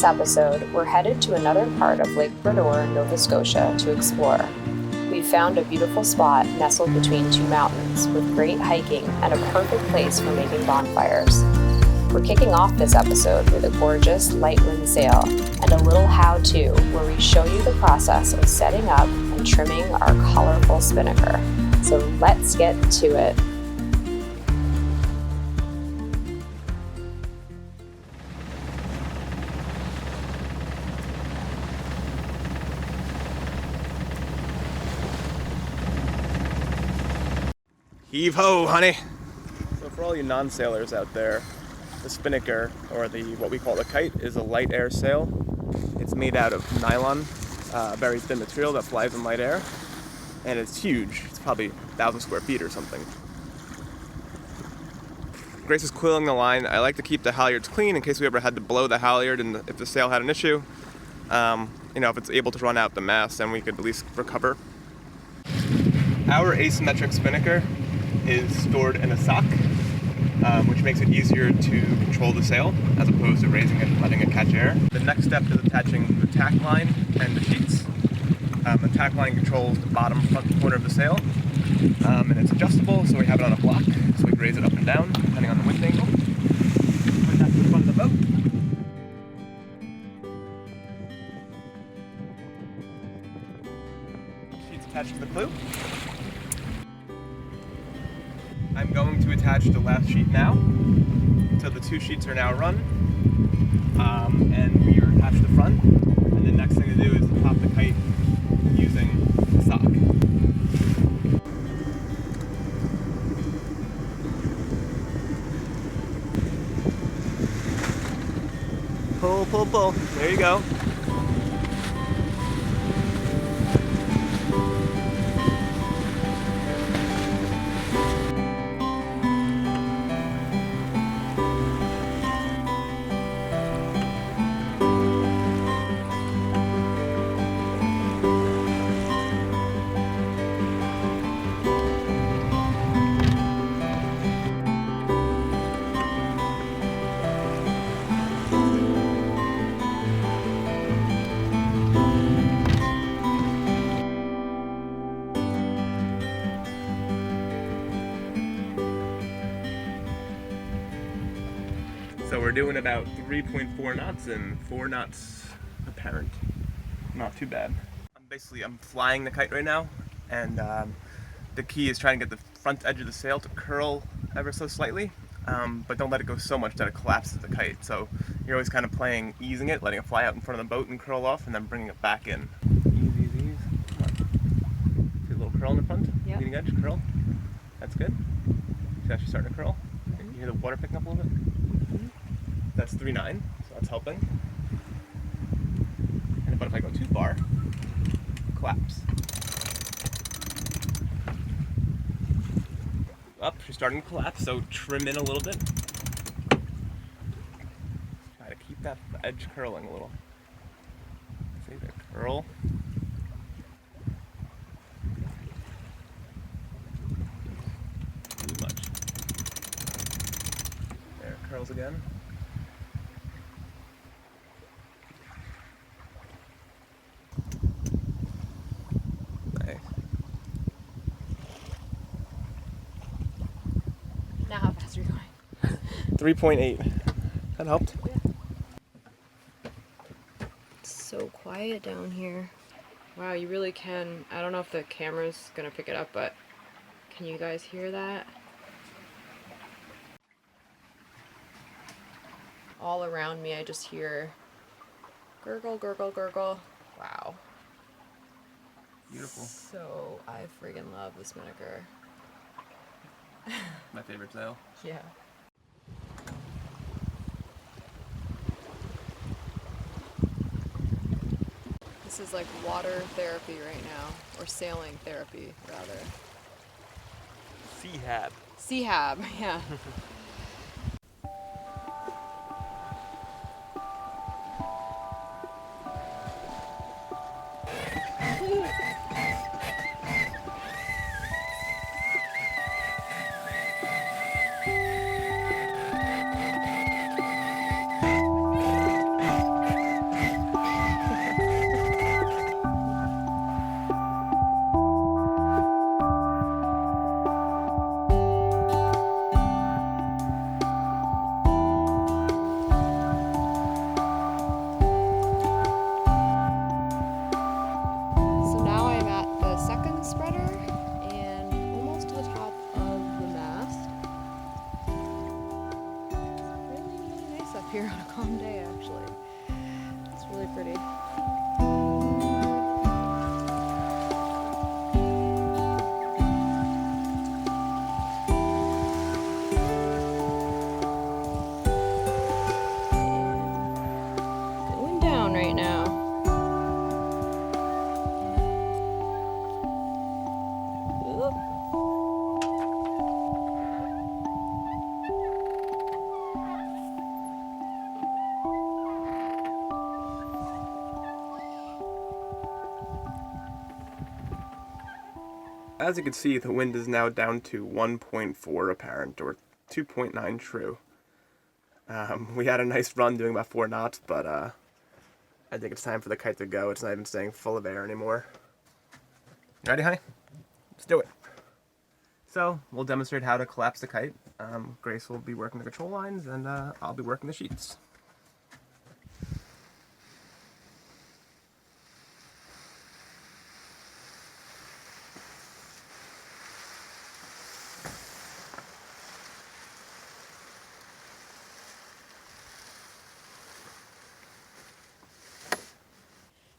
this episode, we're headed to another part of Lake Bredor, Nova Scotia to explore. We found a beautiful spot nestled between two mountains with great hiking and a perfect place for making bonfires. We're kicking off this episode with a gorgeous light wind sail and a little how-to where we show you the process of setting up and trimming our colorful Spinnaker. So let's get to it. Heave ho, honey! So for all you non-sailors out there, the Spinnaker, or what we call the kite, is a light air sail. It's made out of nylon, very thin material that flies in light air, and it's huge. It's probably 1,000 square feet or something. Grace is coiling the line. I like to keep the halyards clean in case we ever had to blow the halyard and if the sail had an issue. If it's able to run out the mast, then we could at least recover. Our asymmetric Spinnaker is stored in a sock, which makes it easier to control the sail as opposed to raising it and letting it catch air. The next step is attaching the tack line and the sheets. The tack line controls the bottom front corner of the sail, and it's adjustable, so we have it on a block, so we can raise it up and down depending on the wind angle. Put that to the front of the boat. Sheets attached to the clew. I'm going to attach the last sheet now. So the two sheets are now run, and we are attached to the front. And the next thing to do is to pop the kite using the sock. Pull, pull, pull. There you go. So we're doing about 3.4 knots and 4 knots apparent. Not too bad. I'm flying the kite right now, and the key is trying to get the front edge of the sail to curl ever so slightly, but don't let it go so much that it collapses the kite. So you're always kind of playing, easing it, letting it fly out in front of the boat and curl off, and then bringing it back in. Ease, ease, ease. Come on. See a little curl in the front? Yep. Leading edge, curl. That's good. It's actually starting to curl. You hear the water picking up a little bit? That's 3.9, so that's helping. But if I go too far, collapse. Up, she's starting to collapse, so trim in a little bit. Try to keep that edge curling a little. See, there, curl. Too much. There, it curls again. Now how fast are you going? 3.8. That helped. Yeah. It's so quiet down here. Wow, you really can. I don't know if the camera's gonna pick it up, but can you guys hear that? All around me, I just hear gurgle, gurgle, gurgle. Wow. Beautiful. So I friggin' love the Spinnaker. My favorite sail. Yeah. This is like water therapy right now, or sailing therapy rather. Seahab. Seahab, yeah. pretty. Going down right now. Oop. As you can see, the wind is now down to 1.4 apparent, or 2.9 true. We had a nice run doing about 4 knots, but I think it's time for the kite to go. It's not even staying full of air anymore. Ready, honey? Let's do it. So, we'll demonstrate how to collapse the kite. Grace will be working the control lines, and I'll be working the sheets.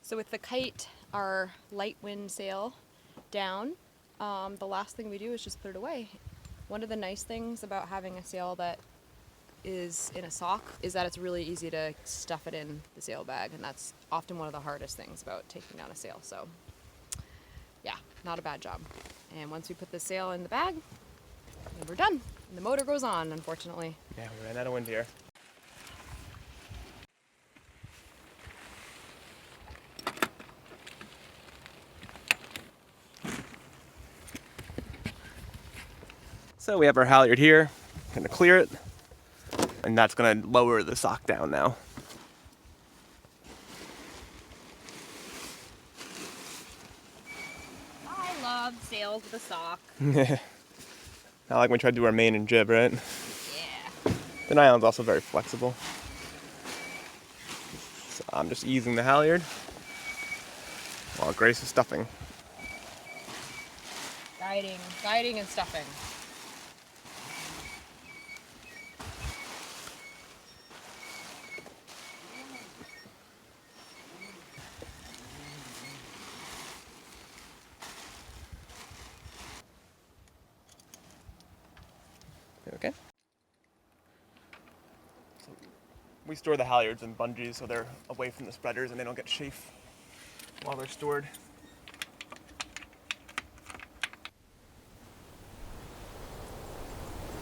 So with the kite, our light wind sail down, the last thing we do is just put it away. One of the nice things about having a sail that is in a sock is that it's really easy to stuff it in the sail bag, and that's often one of the hardest things about taking down a sail. So yeah, not a bad job. And once we put the sail in the bag, then we're done. And the motor goes on, unfortunately. Yeah, we ran out of wind here. So we have our halyard here, gonna clear it, and that's gonna lower the sock down now. I love sails with a sock. Not like when we tried to do our main and jib, right? Yeah. The nylon's also very flexible. So I'm just easing the halyard while Grace is stuffing. Guiding and stuffing. Okay. So we store the halyards in bungees so they're away from the spreaders and they don't get chafe while they're stored.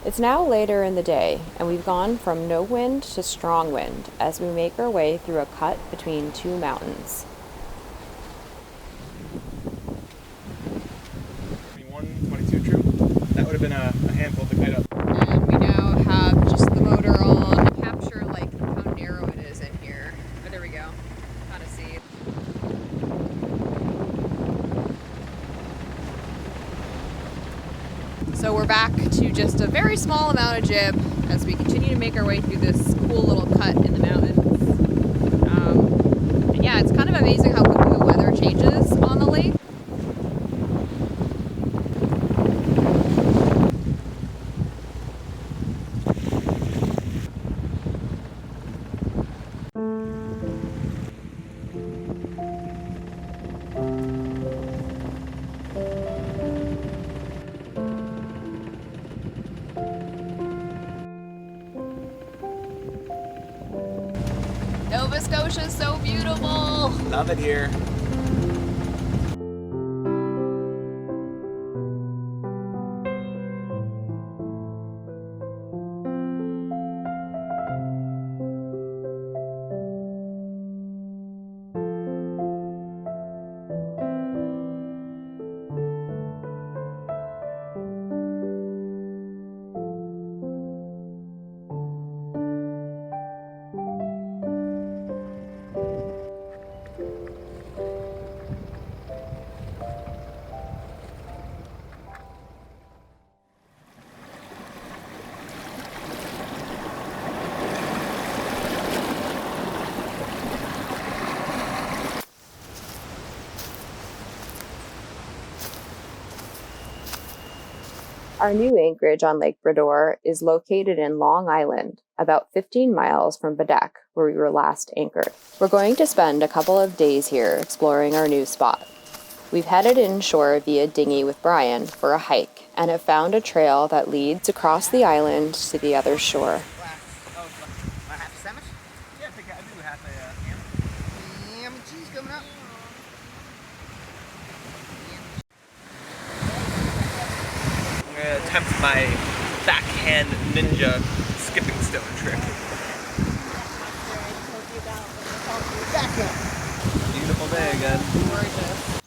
It's now later in the day, and we've gone from no wind to strong wind as we make our way through a cut between two mountains. 21, 22 true. That would have been a handful to kite up. And we now have just the motor on to capture like how narrow it is in here. Oh, there we go. Kind of see. So we're back to just a very small amount of jib as we continue to make our way through this cool little cut in the mountains. And yeah, it's kind of amazing how quickly the weather changes on the lake. Nova Scotia is so beautiful. Love it here. Our new anchorage on Lake Bredor is located in Long Island, about 15 miles from Bedeck, where we were last anchored. We're going to spend a couple of days here exploring our new spot. We've headed inshore via dinghy with Brian for a hike and have found a trail that leads across the island to the other shore. I'm going to attempt my backhand ninja skipping stone trick. Beautiful day again. Gorgeous.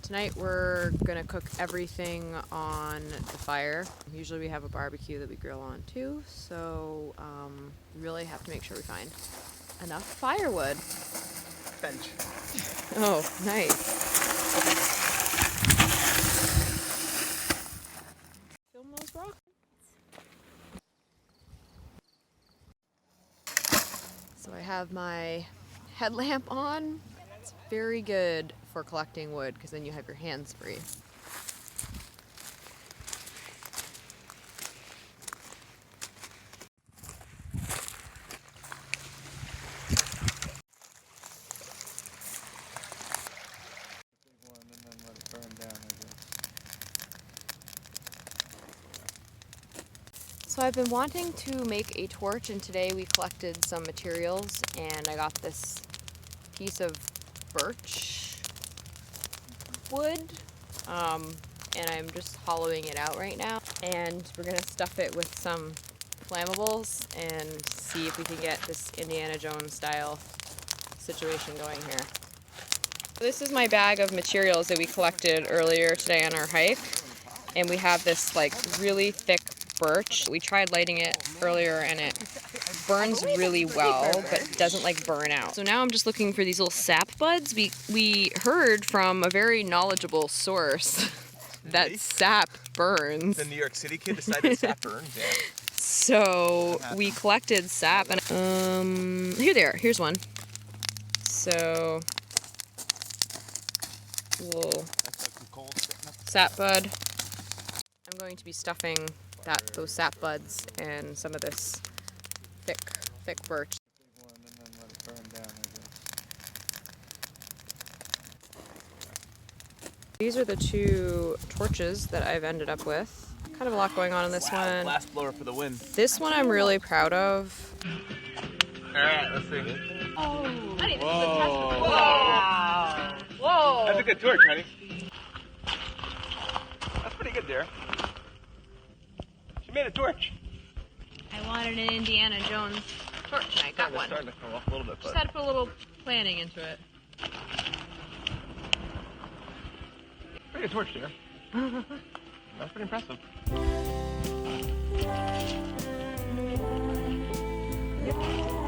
Tonight we're gonna cook everything on the fire. Usually we have a barbecue that we grill on too, so we really have to make sure we find enough firewood. Bench. Oh, nice. Film those rocks. So I have my headlamp on. It's very good for collecting wood because then you have your hands free. So I've been wanting to make a torch, and today we collected some materials and I got this piece of birch wood, and I'm just hollowing it out right now, and we're gonna stuff it with some flammables and see if we can get this Indiana Jones style situation going here. This is my bag of materials that we collected earlier today on our hike, and we have this like really thick birch. We tried lighting it earlier and it burns really well, but doesn't like burn out. So now I'm just looking for these little sap buds. We heard from a very knowledgeable source that sap burns. The New York City kid decided sap burns, yeah. So we collected sap and here they are. Here's one. So little sap bud. I'm going to be stuffing those sap buds and some of this thick birch. These are the two torches that I've ended up with. Kind of a lot going on in this one. Blast blower for the win. This one I'm really proud of. Alright, let's see. Oh, I didn't Whoa. Wow. Whoa. That's a good torch, honey. That's pretty good there. She made a torch. I wanted an Indiana Jones torch and I got one. It's starting to come off a little bit, Just but had to put a little planning into it. pretty good torch there. That's pretty impressive. Yeah.